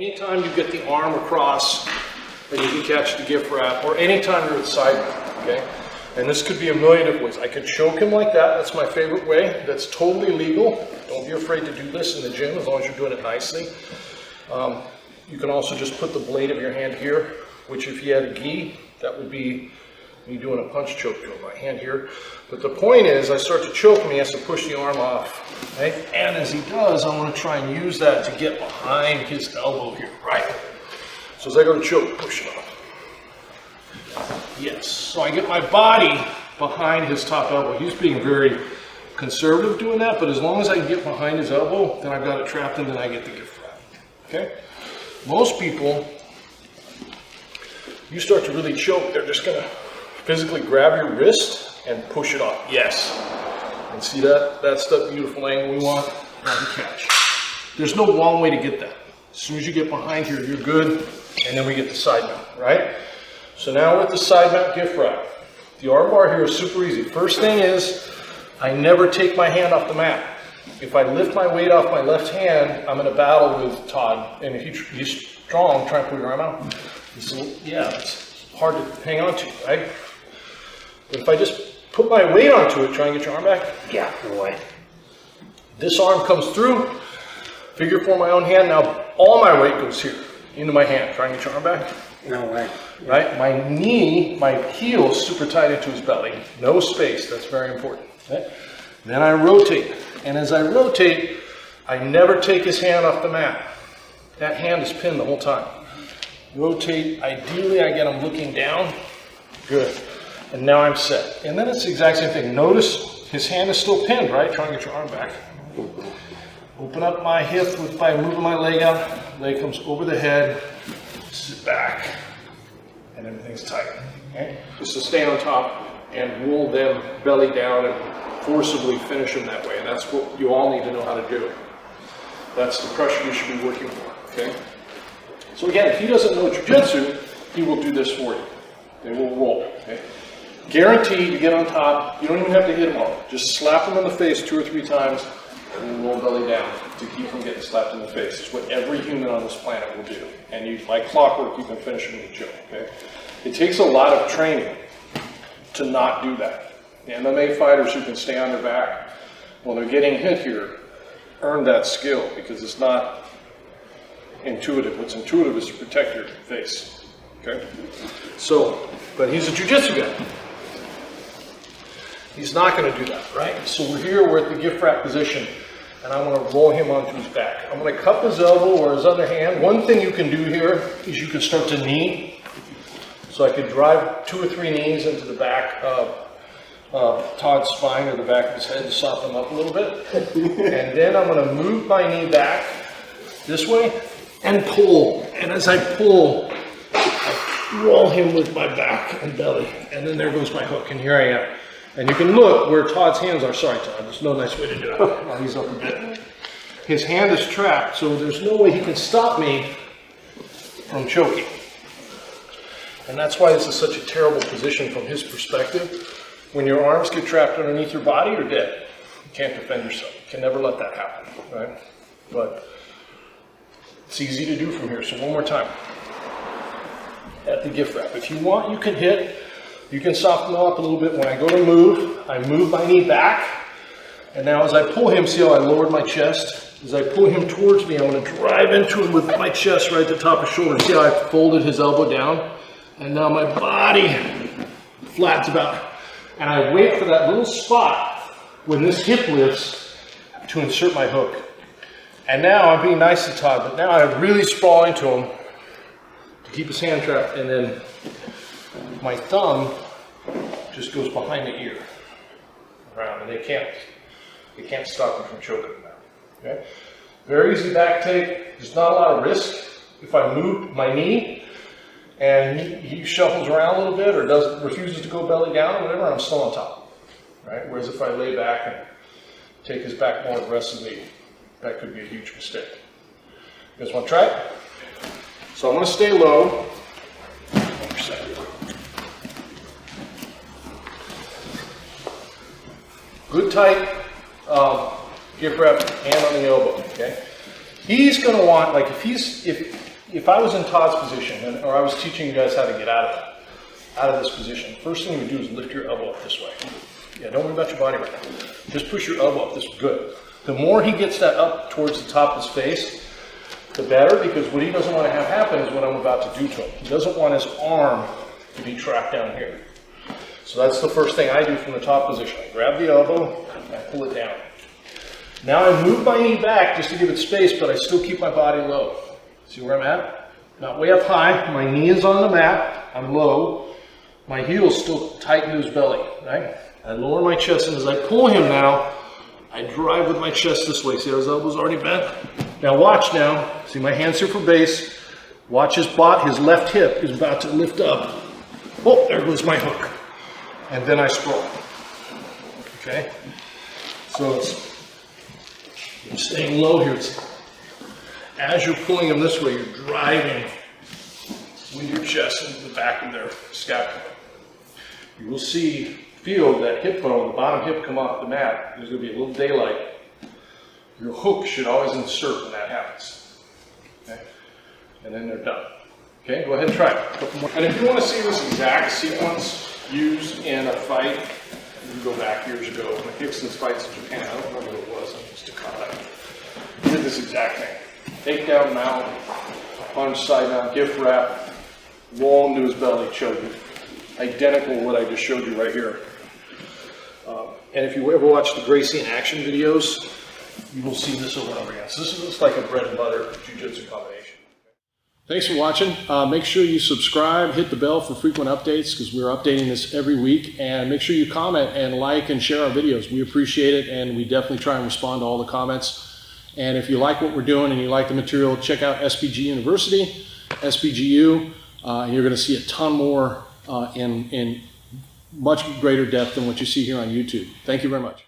Anytime you get the arm across and you can catch the gift wrap, or anytime you're at side mount, okay? And this could be a million different ways. I could choke him like that. That's my favorite way. That's totally legal. Don't be afraid to do this in the gym as long as you're doing it nicely. You can also just put the blade of your hand here, which if you had a gi, that would be me doing a punch choke to my hand here. But the point is, I start to choke him, he has to push the arm off, right? And as he does, I want to try and use that to get behind his elbow here, right? So as I go to choke, push it off. Yes, so I get my body behind his top elbow. He's being very conservative doing that, but as long as I can get behind his elbow, then I've got it trapped and then I get the gift wrap, okay? Most people, you start to really choke, they're just gonna physically grab your wrist and push it off. Yes. And see that? That's the beautiful angle we want. Now the catch. There's no wrong way to get that. As soon as you get behind here, you're good. And then we get the side mount, right? So now with the side mount gift wrap, the arm bar here is super easy. First thing is, I never take my hand off the mat. If I lift my weight off my left hand, I'm in a battle with Todd. And if he's strong, try and pull your arm out. It's hard to hang on to, right? But if I just put my weight onto it, try and get your arm back. Yeah, no way. This arm comes through, figure four my own hand. Now all my weight goes here, into my hand. Try and get your arm back. No way. Right? My knee, my heel is super tight into his belly. No space, that's very important. Okay? Then I rotate. And as I rotate, I never take his hand off the mat. That hand is pinned the whole time. Rotate, ideally I get him looking down. Good. And now I'm set. And then it's the exact same thing. Notice his hand is still pinned, right? Try and get your arm back. Open up my hip by moving my leg out. Leg comes over the head. Sit back. And everything's tight. Okay? Just to stay on top and roll them belly down and forcibly finish them that way. And that's what you all need to know how to do. That's the pressure you should be working for. Okay? So again, if he doesn't know jiu-jitsu, he will do this for you. They will roll. Okay? Guaranteed, you get on top, you don't even have to hit him off. Just slap him in the face 2 or 3 times and then roll belly down to keep from getting slapped in the face. It's what every human on this planet will do. And you, like clockwork, you can finish him with a choke. Okay? It takes a lot of training to not do that. The MMA fighters who can stay on their back when they're getting hit here earn that skill because it's not intuitive. What's intuitive is to protect your face. Okay? So, but he's a jiu-jitsu guy. He's not going to do that, right? So we're at the gift wrap position, and I want to roll him onto his back. I'm going to cup his elbow or his other hand. One thing you can do here is you can start to knee. So I could drive 2 or 3 knees into the back of Todd's spine or the back of his head to soften him up a little bit. And then I'm going to move my knee back this way and pull. And as I pull, I roll him with my back and belly. And then there goes my hook, and here I am. And you can look where Todd's hands are. Sorry, Todd, there's no nice way to do it. While he's up a bit. His hand is trapped, so there's no way he can stop me from choking. And that's why this is such a terrible position from his perspective. When your arms get trapped underneath your body, you're dead. You can't defend yourself. You can never let that happen, right? But it's easy to do from here. So one more time. At the gift wrap. If you want, you can hit. You can soften them up a little bit. When I go to move, I move my knee back. And now as I pull him, see how I lowered my chest? As I pull him towards me, I'm going to drive into him with my chest right at the top of his shoulder. See how I folded his elbow down? And now my body flats about. And I wait for that little spot when this hip lifts to insert my hook. And now I'm being nice to Todd, but now I really sprawl into him to keep his hand trapped. And then my thumb just goes behind the ear around, and they can't stop me from choking now. Okay? Very easy back take. There's not a lot of risk. If I move my knee and he shuffles around a little bit or refuses to go belly down or whatever, I'm still on top. Right? Whereas if I lay back and take his back more aggressively, that could be a huge mistake. You guys want to try it? So I'm going to stay low. Good tight gift wrap, hand on the elbow, okay? He's going to want, like if I was in Todd's position, or I was teaching you guys how to get out of this position, first thing you do is lift your elbow up this way. Yeah, don't worry about your body right now. Just push your elbow up this way. Good. The more he gets that up towards the top of his face, the better, because what he doesn't want to have happen is what I'm about to do to him. He doesn't want his arm to be trapped down here. So that's the first thing I do from the top position. I grab the elbow, and I pull it down. Now I move my knee back just to give it space, but I still keep my body low. See where I'm at? Not way up high. My knee is on the mat. I'm low. My heel's still tight to his belly, right? I lower my chest, and as I pull him now, I drive with my chest this way. See how his elbow's already bent? Now watch now. See my hands here for base. Watch his left hip is about to lift up. Oh, there goes my hook. And then I scroll. Okay? So I'm staying low here. As you're pulling him this way, you're driving with your chest into the back of their scapula. You will feel that hip bone, the bottom hip, come off the mat. There's going to be a little daylight. Your hook should always insert when that happens. Okay? And then they're done. Okay, go ahead and try it. A couple more. And if you want to see this exact sequence used in a fight, you can go back years ago. When Rickson's fights in Japan, I don't remember what it was. I used to call that. He did this exact thing. Take down, mount, punch, side down, gift wrap, roll him to his belly, choke him. Identical to what I just showed you right here. And if you ever watch the Gracie in action videos, you will see this over and over again. So this is just like a bread and butter jiu-jitsu combination. Thanks for watching. Make sure you subscribe, hit the bell for frequent updates, because we're updating this every week. And make sure you comment and like and share our videos. We appreciate it, and we definitely try and respond to all the comments. And if you like what we're doing and you like the material, check out SBG University, SBGU, and you're going to see a ton more in much greater depth than what you see here on YouTube. Thank you very much.